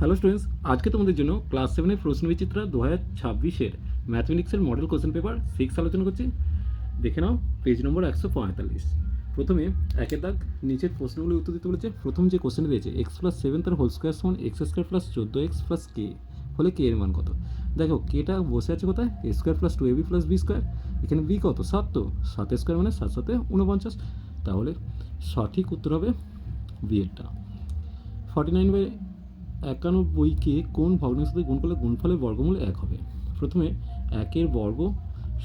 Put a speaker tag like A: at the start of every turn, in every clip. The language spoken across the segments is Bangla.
A: হ্যালো স্টুডেন্টস, আজকে তোমাদের জন্য ক্লাস 7 এর প্রশ্নবিচিত্রা 2026 ম্যাথমেটিক্সের মডেল কোশ্চেন পেপার 6 আলোচনা করছি। দেখে নাও পেজ নম্বর 145। প্রথমে একের দাগ নিচের প্রশ্নগুলি উত্তর দিতে বলেছে। প্রথম যে কোশ্চেন দিয়েছে x+7 তার হোল স্কোয়ার সমান x² প্লাস 14x + k হলে কে এর মান কত। দেখো কেটা বসে আছে কোথায়, a² plus 2ab plus b square. এখানে বি কত, 7, তো 7 স্কোয়ার মানে 7 7 49। তাহলে সঠিক উত্তর হবে বি এরটা। 49/91কে কোন ভগ্নাংশের সাথে গুণ করলে গুণফলের বর্গমূল 1 হবে। প্রথমে 1 বর্গ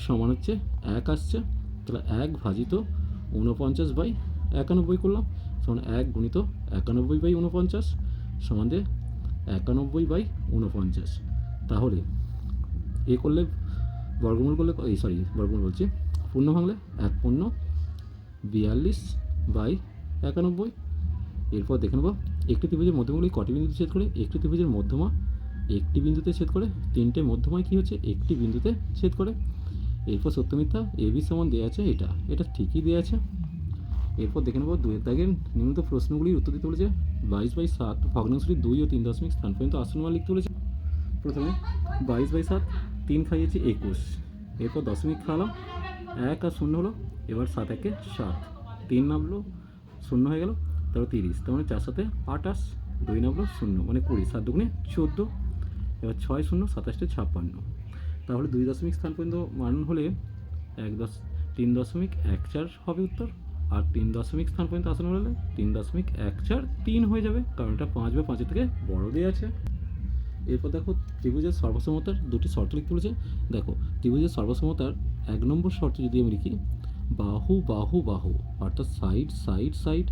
A: সমান হচ্ছে 1 আসছে, তাহলে 1 ভাজিত 49/91 করলাম সমান 1 গুণিত 91/49 সমান দিয়ে 91/49। তাহলে এ করলে বর্গমূল করলে বর্গমূল বলছি, পূর্ণ ভাঙলে 1 পূর্ণ 42/91। এরপর দেখে নেব একটি ত্রিভুজের মধ্যমগুলি কটি বিন্দুতে ছেদ করে। একটি ত্রিভুজের মধ্যমা একটি বিন্দুতে ছেদ করে, তিনটে মধ্যমায় কী হচ্ছে একটি বিন্দুতে ছেদ করে। এরপর সত্য মিথ্যা এ বি সমান দেওয়া আছে, এটা ঠিকই দেওয়া আছে। এরপর দেখে নেব দুয়ের দাগের নিম্নত প্রশ্নগুলির উত্তর দিতে বলেছে। 22/7 ভগ্নাংশটি 2 ও 3 দশমিক স্থান পর্যন্ত আসন্ন মান লিখতে বলেছে। প্রথমে 22/7, 3 খাইয়েছি 21, এরপর দশমিক খাওয়ালাম 1 আর 0 হলো, এবার 7 1 7, 3 নামলো 0 হয়ে গেল, তারপর 30, তার মানে 4 7 28, 2 নামলো 0 মানে 20, 7 2 14, এবার 6 0 27 56। তাহলে 2 দশমিক স্থান পর্যন্ত মান হলে 3.14 হবে উত্তর, আর 3 দশমিক স্থান পর্যন্ত আসন্ন হলে 3.143 হয়ে যাবে, কারণ এটা 5 বা 5 থেকে বড় দিয়ে আছে। এরপর দেখো ত্রিভুজের সর্বসমতার দুটি শর্ত লিখতে বলেছে। দেখো ত্রিভুজের সর্বসমতার 1 নম্বর শর্ত যদি আমি লিখি, বাহু বাহু বাহু অর্থাৎ সাইড সাইড সাইড।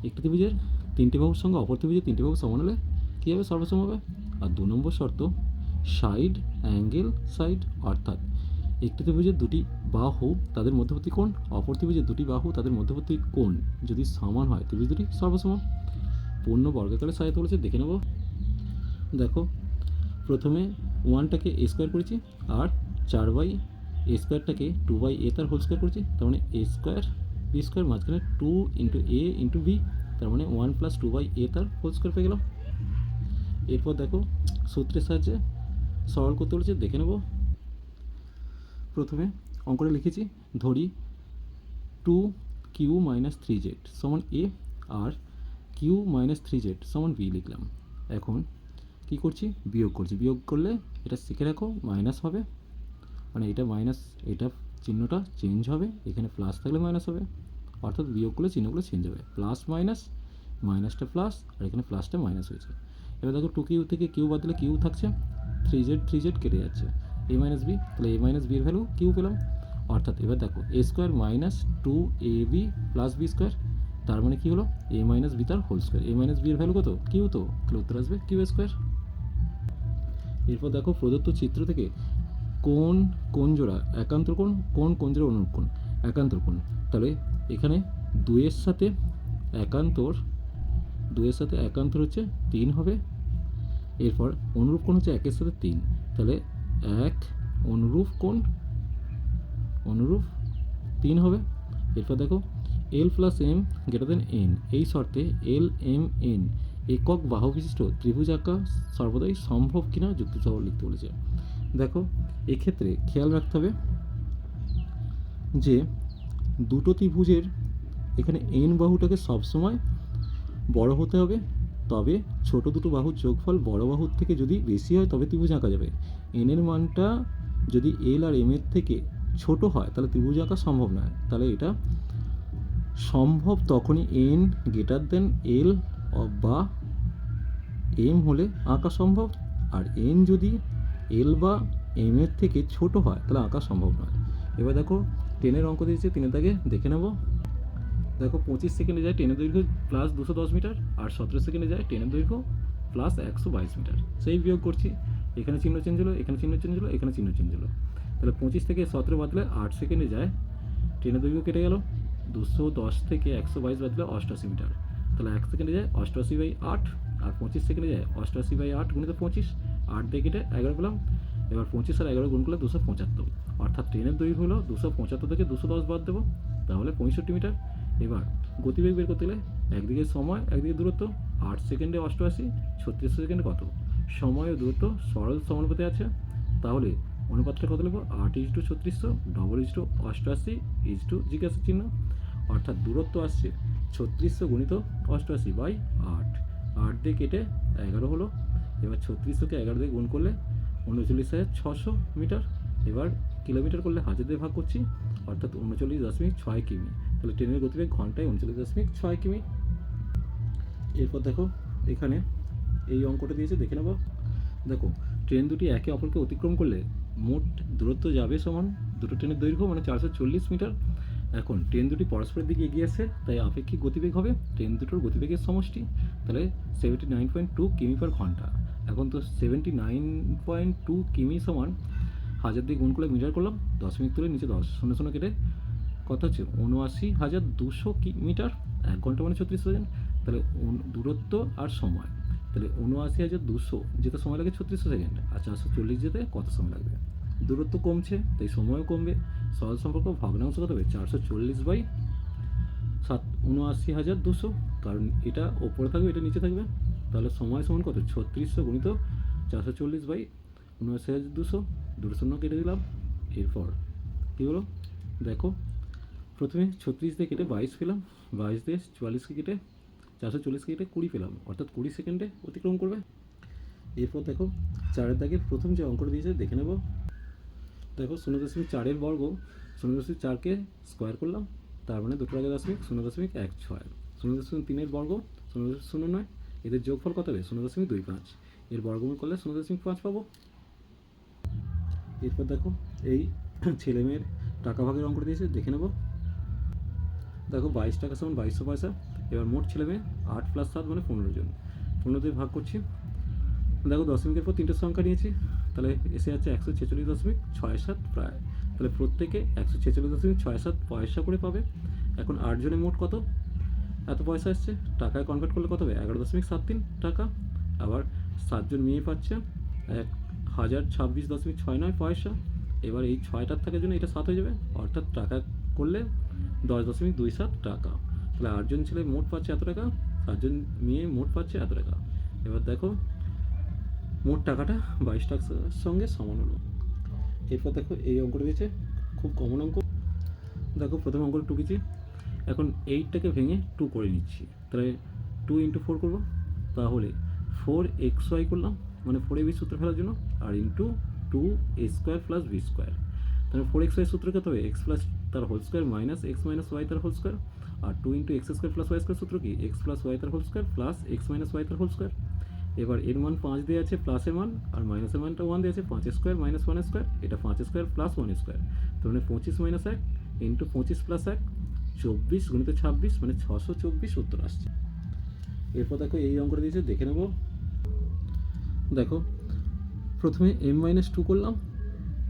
A: একটি ত্রিভুজের 3টি বাহুর সঙ্গে অপর ত্রিভুজের 3টি বাহু সমান হলে কী হবে, সর্বসম হবে। আর 2 নম্বর শর্ত সাইড অ্যাঙ্গেল সাইড, অর্থাৎ একটি ত্রিভুজের দুটি বাহু তাদের মধ্যবর্তী কোণ অপর ত্রিভুজের দুটি বাহু তাদের মধ্যবর্তী কোণ যদি সমান হয় ত্রিভুজ দুটি সর্বসম। পূর্ণ বর্গাকারে সাজাতে বলেছে, দেখে নেব। দেখো প্রথমে 1টাকে a স্কোয়ার করেছি, আর 4/a স্কোয়ারটাকে 2/a তার হোল স্কোয়ার করেছি, তার মানে a স্কোয়ার b স্কোয়ার, মাঝখানে 2 × a × b, তার মানে 1 + 2/a তার হোল স্কোয়ার পেয়ে গেল। এরপর দেখো সূত্রের সাহায্যে সরল করতে বলেছে, দেখে নেব। প্রথমে অঙ্কটা লিখেছি, ধরি 2q - 3z সমান a আর q - 3z সমান b লিখলাম। এখন কী করছি, বিয়োগ করছি। বিয়োগ করলে এটা শিখে রাখো মাইনাস হবে, মানে এটা মাইনাস, এটা চিহ্নটা চেঞ্জ হবে, এখানে প্লাস থাকলে মাইনাস হবে, অর্থাৎ বিয়োগ করলে চিহ্নগুলো চেঞ্জ হবে, প্লাস মাইনাস, মাইনাসটা প্লাস, আর এখানে প্লাসটা মাইনাস হয়েছে। এবার দেখো 2q থেকে কিউ বাদ দিলে কিউ থাকছে, 3z কেটে যাচ্ছে, a - b, তাহলে a - b এর ভ্যালু কিউ পেলাম। অর্থাৎ এবার দেখো a² - 2ab + b স্কোয়ার, তার মানে কী হলো a - b তার হোল স্কোয়ার। a - b এর ভ্যালু কত, কিউ, তো তাহলে উত্তর আসবে কিউ স্কোয়ার। এরপর দেখো প্রদত্ত চিত্র থেকে কোন জোড়া একান্তর কোণ, কোন জোড়া অনুরূপ কোণ, একান্তর কোণ। তাহলে এখানে 2-এর সাথে একান্তর হচ্ছে 3 হবে। এরপর অনুরূপ কোণ হচ্ছে 1-এর সাথে 3, তাহলে 1 অনুরূপ কোণ, অনুরূপ 3 হবে। এরপর দেখো l + m > n, এই শর্তে l m n একক বাহু বিশিষ্ট ত্রিভুজ আঁকা সর্বদাই সম্ভব কিনা যুক্তিসহ লিখতে বলেছে। দেখো এক্ষেত্রে খেয়াল রাখতে হবে যে দুটো ত্রিভুজের এখানে n বাহুটাকে সবসময় বড় হতে হবে, তবে ছোট দুটো বাহুর যোগফল বড় বাহুর থেকে যদি বেশি হয় তবে ত্রিভুজ আঁকা যাবে। n এর মানটা যদি l আর m এর থেকে ছোট হয় তাহলে ত্রিভুজ আঁকা সম্ভব নয়। তাহলে এটা সম্ভব তখনই n > l বা m হলে আঁকা সম্ভব, আর n যদি l বা m এর থেকে ছোট হয় তাহলে আঁকা সম্ভব নয়। এবার দেখো 10-এর অঙ্ক দিয়েছে, 3-এর দাগে দেখে নেব। দেখো 25 সেকেন্ডে যায় ট্রেনের দৈর্ঘ্য +210 মিটার, আর 17 সেকেন্ডে যায় ট্রেনের দৈর্ঘ্য +122 মিটার। সেই বিয়োগ করছি, এখানে চিহ্ন চেঞ্জ হলো, এখানে চিহ্ন চেঞ্জ হলো, এখানে চিহ্ন চেঞ্জ হলো। তাহলে 25 থেকে 17 বাদলে 8 সেকেন্ডে যায়, ট্রেনের দৈর্ঘ্য কেটে গেল, 210 থেকে 122 বাদলে 88 মিটার। তাহলে 1 সেকেন্ডে যায় 88/8, আর 25 সেকেন্ডে যায় 88/8 × 25, 8 দিয়ে কেটে 11 পেলাম। এবার 25 আর 11 গুণ করলে 275, অর্থাৎ ট্রেনের দৈর্ঘ্য হলো 275 থেকে 210 বাদ দেবো, তাহলে 65 মিটার। এবার গতিবেগ বের করতে গেলে একদিকে সময় একদিকে দূরত্ব, 8 সেকেন্ডে 88, 36 সেকেন্ডে কত? সময় ও দূরত্ব সরল সমানুপাতে আছে, তাহলে অনুপাতটা কত লিখব? 8:3600 88 জিজ্ঞাসা চিহ্ন, অর্থাৎ দূরত্ব আসছে 3600 গুণিত 88/8, 8 দিয়ে কেটে 11 হলো। এবার 3600কে 11 দিয়ে গুণ করলে 39,600 মিটার। এবার কিলোমিটার করলে 1000 দিয়ে ভাগ করছি, অর্থাৎ 39.6 কিমি। তাহলে ট্রেনের গতিবেগ ঘন্টায় 39.6 কিমি। এরপর দেখো এখানে এই অঙ্কটা দিয়েছে, দেখে নেব। দেখো ট্রেন দুটি একে অপরকে অতিক্রম করলে মোট দূরত্ব যাবে সমান দুটো ট্রেনের দৈর্ঘ্য মানে 440 মিটার। এখন ট্রেন দুটি পরস্পরের দিকে এগিয়ে আসছে, তাই আপেক্ষিক গতিবেগ হবে ট্রেন দুটোর গতিবেগের সমষ্টি, তাহলে 79.2 কিমি পার ঘন্টা। এখন তো 79.2 কিমি সমান 1000 দিয়ে গুণ করলে মিটার করলাম, দশমিক তুলে নিচে 10, 0 কেটে কত হচ্ছে? 79,200 মিটার। 1 ঘন্টা মানে 36 সেকেন্ড। তাহলে দূরত্ব আর সময়, তাহলে 79,200 যেতে সময় লাগে 36 সেকেন্ড, আর 440 যেতে কত সময় লাগবে? দূরত্ব কমছে তাই সময়ও কমবে। সহজ সম্পর্ক ভগ্নাংশ কত হবে? 440/79,200, কারণ এটা ওপরে থাকবে এটা নিচে থাকবে। তাহলে সময় সমান কত? 3600 গুণিত 440/79,200, দুটো শূন্য কেটে দিলাম। এরপর কী হলো দেখো, প্রথমে 36 দিয়ে কেটে 22 পেলাম, 22 দিয়ে 44কে কেটে 440কে কেটে 20 পেলাম, অর্থাৎ 20 সেকেন্ডে অতিক্রম করবে। এরপর দেখো 4-এর দাগের প্রথম যে অঙ্কটা দিয়েছে দেখে নেব। দেখো 0.4 বর্গ, 0.4কে স্কোয়ার করলাম, তার মানে দুটোর আগে দশমিক, 0.16। 0.3 বর্গ, 0.09, এদের যোগফল কত হবে? 0.25। এর বর্গমূল করলে 0.5 পাবো। এরপর দেখো এই ছেলে মেয়ের টাকা ভাগের অঙ্কটা দিয়েছে, দেখে নেব। দেখো 22 টাকা সমান 2200 পয়সা। এবার মোট ছেলে মেয়ে 8 + 7 মানে 15 জন। 15 দিয়ে ভাগ করছি। দেখো দশমিকের পর 3টে সংখ্যা নিয়েছি, তাহলে এসে যাচ্ছে 146.67 প্রায়। তাহলে প্রত্যেকে 146.67 পয়সা করে পাবে। এখন 8 জনে মোট কত এত পয়সা এসছে? টাকায় কনভার্ট করলে কত হবে? 11.73 টাকা। আবার 7 জন মেয়ে পাচ্ছে 1026.69 পয়সা। এবার এই 6টার থাকার জন্য এটা 7 হয়ে যাবে, অর্থাৎ টাকা করলে 10.27 টাকা। তাহলে 8 জন ছেলে মোট পাচ্ছে এত টাকা, 7 জন মেয়ে মোট পাচ্ছে এত টাকা। এবার দেখো মোট টাকাটা 22 টাকার সঙ্গে সমান হলো। এরপর দেখো এই অঙ্কটা দিয়েছে, খুব কমন অঙ্ক। দেখো প্রথম অঙ্কটা টুকেছি, এখন 8টাকে ভেঙে 2 করে নিচ্ছি, তাহলে 2 × 4 করবো, তাহলে 4xy করলাম, মানে 4ab সূত্র ফেলার জন্য, আর ইন্টু 2a² + b²। তাহলে 4xy সূত্র কত হবে? x প্লাস তার whole square minus x minus y তার হোল স্কোয়ার, আর 2 × x² + y² সূত্র কি? x + y তার whole square plus x minus y তার হোল স্কোয়ার। এবার এর মান 5 দিয়ে আছে, প্লাসের মান, আর মাইনাসের মানটা 1 দিয়ে আছে, 5² - 1², এটা 5² + 1², তার মানে 25 - 1 ইন্টু 25 + 1, 24 × 26 মানে 624 উত্তর আসছে। এরপর দেখো এই অঙ্কটা দিয়েছে, দেখে নেব। দেখো প্রথমে m-2 করলাম,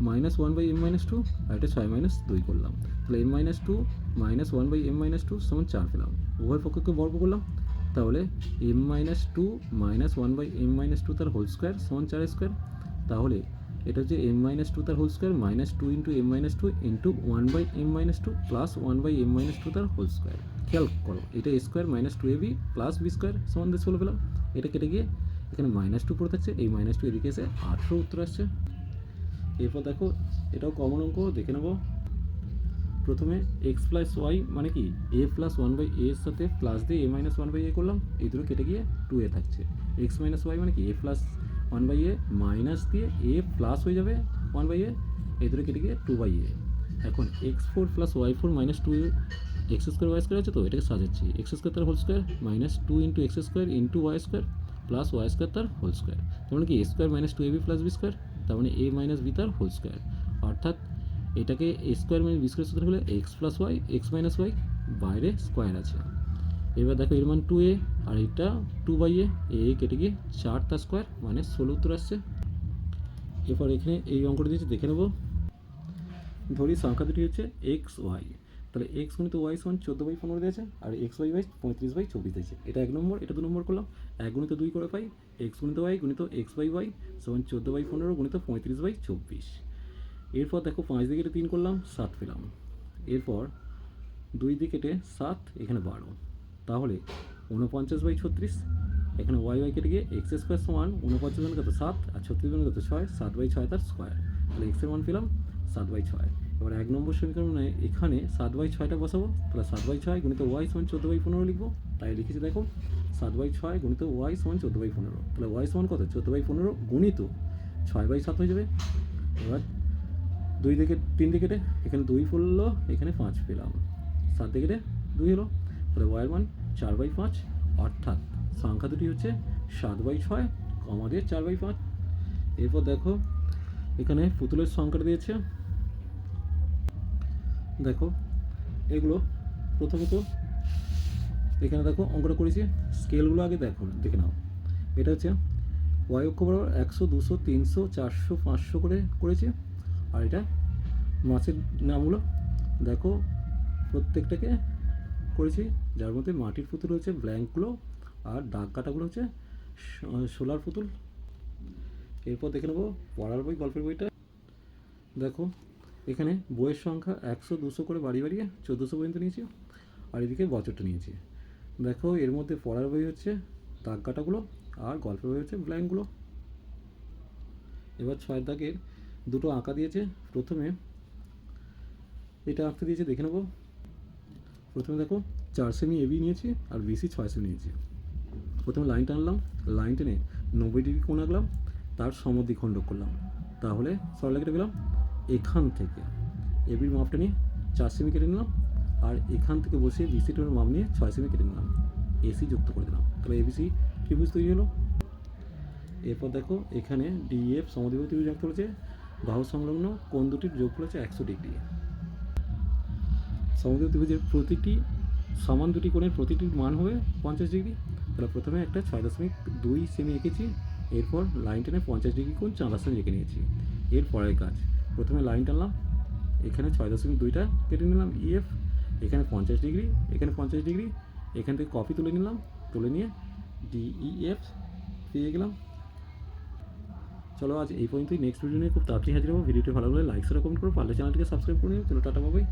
A: -1/m-2, আর এটা 6 - 2 করলাম, তাহলে m-2 -1/m-2 সমান 4 পেলাম। উভয় পক্ষকে বর্গ করলাম, তাহলে m-2 -1/m-2 তার হোল স্কোয়ার সমান 4²। তাহলে এটা হচ্ছে m-2 তার whole square -2 × m-2 into 1/m-2 plus 1/m-2 তার হোল স্কোয়ার। খেয়াল করো এটা a² - 2ab + b² সমান 16 পেলাম। এটা কেটে গিয়ে এখানে -2 পড়ে থাকছে, এই -2 এদিকে এসে 18 উত্তর আসছে। এরপর দেখো এটাও কমন অঙ্ক, দেখে নেব। প্রথমে x + y মানে কি? a + 1/a এর সাথে প্লাস দিয়ে a - 1/a করলাম, এই দুটো কেটে গিয়ে 2a থাকছে। x - y মানে কি? a + 1/a মাইনাস দিয়ে a প্লাস হয়ে যাবে 1/a, এই দুটো কেটে গিয়ে 2/a। এখন x4 + y4 - 2 x² y² আছে, তো এটাকে সাজাচ্ছি। x² তার whole square -2 × x² into y² plus y² তার হোল স্কোয়ার, তার মানে কি? a² - 2ab + b², তার মানে a - b তার হোল স্কোয়ার, অর্থাৎ এটাকে a² - b² সূত্র হলে x + y, x - y, বাইরে স্কোয়ার আছে। এবার দেখো এর মান 2a, আর এটা 2/a, কেটে গিয়ে 4 তার স্কোয়ার মানে 16 উত্তর আসছে। এরপর এখানে এই অঙ্কটা দিয়েছে, দেখে নেব। ধরি সংখ্যা দুটি হচ্ছে x y, তাহলে x × y সমান 14/15 দিয়েছে, আর x y 35/24 দিয়েছে। এটা 1 নম্বর, এটা 2 নম্বর করলাম। 1 × 2 করে পাই x × y × x/y সমান 14/15 × 35/24। এরপর দেখো 5 দিয়ে কেটে 3 করলাম, 7 পেলাম। এরপর 2 দিয়ে কেটে 7, এখানে 12। তাহলে 49/36, এখানে ওয়াই কেটে গিয়ে এক্স স্কোয়ার সমান 49 মানে কত 7, আর 36 মানে কত 6, 7/6 তার স্কোয়ার। তাহলে এক্সের মান পেলাম 7/6। এবার 1 নম্বর সমীকরণে এখানে 7/6টা বসাবো, তাহলে 7/6 গুণিত ওয়াই সমান 14/15 লিখবো। তাই লিখেছি দেখো 7/6 গুণিত ওয়াই সমান 14/15। তাহলে ওয়াই সমান কত 14/15 গুণিত 6/7 হয়ে যাবে। এবার 2 থেকে 3 দিয়ে কেটে এখানে 2 পড়লো, এখানে 5 পেলাম, 7 দিয়ে কেটে 2 হলো। তাহলে ওয়াইয়ের মান 4/5, অর্থাৎ সংখ্যা দুটি হচ্ছে 7/6, কমা দিয়ে 4/5। এরপর দেখো এখানে পুতুলের সংখ্যাটা দিয়েছে, দেখো এগুলো প্রথমত এখানে দেখো অঙ্কটা করেছি, স্কেলগুলো আগে দেখে নাও। এটা হচ্ছে ওয়াই অক্ষ বরাবর 100, 200, 300, 400, 500 করে করেছি। আর এটা মাছের নামগুলো দেখো প্রত্যেকটাকে করেছি, যার মধ্যে মাটির পুতুল হচ্ছে ব্ল্যাঙ্কগুলো, আর দাগ কাটাগুলো হচ্ছে সোলার পুতুল। এরপর দেখে নেবো পড়ার বই, গল্পের বইটা। দেখো এখানে বইয়ের সংখ্যা 100, 200 করে বাড়িয়ে 1400 পর্যন্ত নিয়েছি, আর এদিকে বছরটা নিয়েছি। দেখো এর মধ্যে পড়ার বই হচ্ছে দাগ কাটাগুলো, আর গল্পের বই হচ্ছে ব্ল্যাঙ্কগুলো। এবার 6 দাগের দুটো আঁকা দিয়েছে, প্রথমে এটা আঁকতে দিয়েছে, দেখে নেবো। প্রথমে দেখো 4 সেমি এবি নিয়েছি আর বিসি 6 সেমি নিয়েছি। প্রথমে লাইন টানলাম, লাইন টেনে 90 ডিগ্রি কোণ আঁকলাম, তার সমদ্বিখণ্ডক করলাম। তাহলে সরলরেখাটা পেলাম। এখান থেকে এবির মাপটা নিয়ে 4 সেমি কেটে নিলাম, আর এখান থেকে বসিয়ে বিসি টোনের মাপ নিয়ে 6 সেমি কেটে নিলাম, এসি যুক্ত করে দিলাম। তাহলে এবিসি ত্রিভুজ তৈরি হলো। এরপর দেখো এখানে ডিএফ সমদ্বিবাহু ত্রিভুজ আঁকতে বলেছে, বাহু সংলগ্ন কোণ দুটির যোগফল হচ্ছে 100 ডিগ্রি। সমদ্বিবাহু ত্রিভুজের প্রতিটি সমান দুটি কোণের প্রতিটির মান হবে 50 ডিগ্রি। তাহলে প্রথমে একটা 6.2 সেমি এঁকেছি, এরপর লাইন টেনে 50 ডিগ্রি কোণ চাঁদা সেমি এঁকে নিয়েছি। এর পরের কাজ, প্রথমে লাইন টানলাম, এখানে 6.2টা কেটে নিলাম ইএফ, এখানে 50 ডিগ্রি, এখানে 50 ডিগ্রি, এখান থেকে কপি তুলে নিলাম, তুলে নিয়ে ডিইএফ পেয়ে গেলাম। চলো আজ এই পর্যন্তই, নেক্সট ভিডিও নিয়ে খুব তাড়াতাড়ি হাজির হবো। ভিডিওটি ভালো লাগলে লাইক শেয়ার কমেন্ট করো, পারলে চ্যানেলটিকে সাবস্ক্রাইব করে নিও। চলো টাটা বাই।